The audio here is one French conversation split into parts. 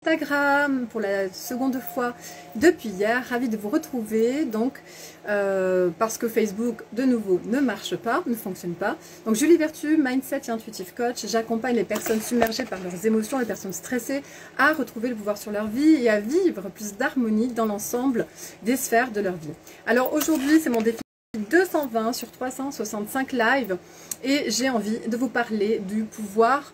Instagram pour la seconde fois depuis hier, ravie de vous retrouver donc parce que Facebook de nouveau ne marche pas, ne fonctionne pas. Donc Julie Vertu, Mindset et Intuitive Coach, j'accompagne les personnes submergées par leurs émotions, les personnes stressées à retrouver le pouvoir sur leur vie et à vivre plus d'harmonie dans l'ensemble des sphères de leur vie. Alors aujourd'hui c'est mon défi 220 sur 365 live et j'ai envie de vous parler du pouvoir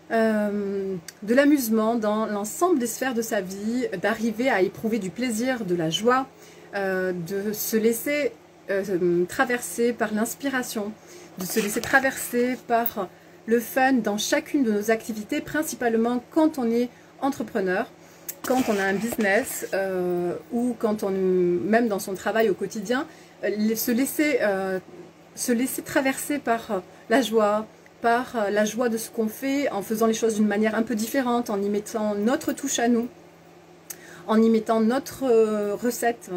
de l'amusement dans l'ensemble des sphères de sa vie, d'arriver à éprouver du plaisir, de la joie, de se laisser traverser par l'inspiration, de se laisser traverser par le fun dans chacune de nos activités, principalement quand on est entrepreneur, quand on a un business ou quand on, même dans son travail au quotidien, se laisser traverser par la joie, par la joie de ce qu'on fait, en faisant les choses d'une manière un peu différente, en y mettant notre touche à nous, en y mettant notre recette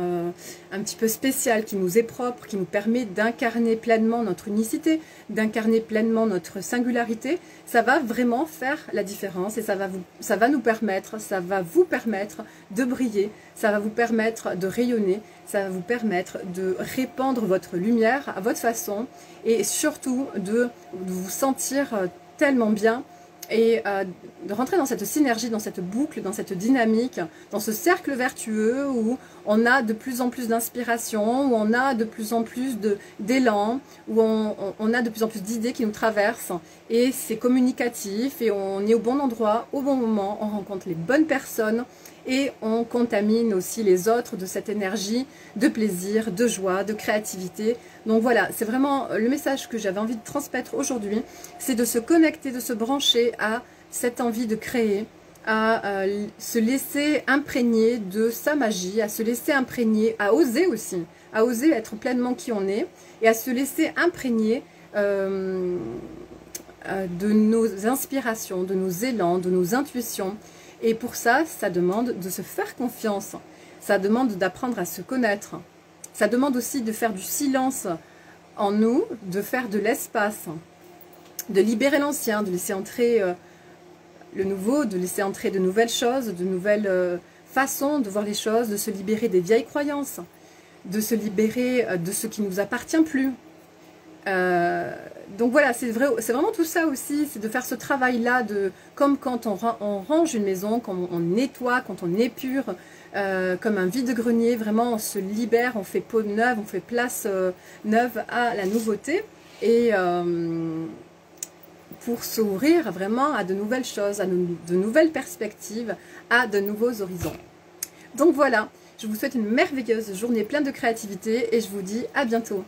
un petit peu spéciale qui nous est propre, qui nous permet d'incarner pleinement notre unicité, d'incarner pleinement notre singularité. Ça va vraiment faire la différence et ça va nous permettre, ça va vous permettre de briller, ça va vous permettre de rayonner, ça va vous permettre de répandre votre lumière à votre façon et surtout de vous sentir tellement bien et de rentrer dans cette synergie, dans cette boucle, dans cette dynamique, dans ce cercle vertueux où on a de plus en plus d'inspiration, où on a de plus en plus d'élan, où on a de plus en plus d'idées qui nous traversent et c'est communicatif et on est au bon endroit, au bon moment, on rencontre les bonnes personnes et on contamine aussi les autres de cette énergie de plaisir, de joie, de créativité. Donc voilà, c'est vraiment le message que j'avais envie de transmettre aujourd'hui, c'est de se connecter, de se brancher à cette envie de créer, à se laisser imprégner de sa magie, à se laisser imprégner, à oser aussi, à oser être pleinement qui on est et à se laisser imprégner de nos inspirations, de nos élans, de nos intuitions. Et pour ça, ça demande de se faire confiance, ça demande d'apprendre à se connaître, ça demande aussi de faire du silence en nous, de faire de l'espace, de libérer l'ancien, de laisser entrer le nouveau, de laisser entrer de nouvelles choses, de nouvelles façons de voir les choses, de se libérer des vieilles croyances, de se libérer de ce qui ne nous appartient plus. Donc voilà, c'est vraiment tout ça aussi, c'est de faire ce travail-là, comme quand on range une maison, quand on nettoie, quand on épure, comme un vide-grenier, vraiment on se libère, on fait peau neuve, on fait place neuve à la nouveauté, et pour s'ouvrir vraiment à de nouvelles choses, à de nouvelles perspectives, à de nouveaux horizons. Donc voilà, je vous souhaite une merveilleuse journée pleine de créativité, et je vous dis à bientôt.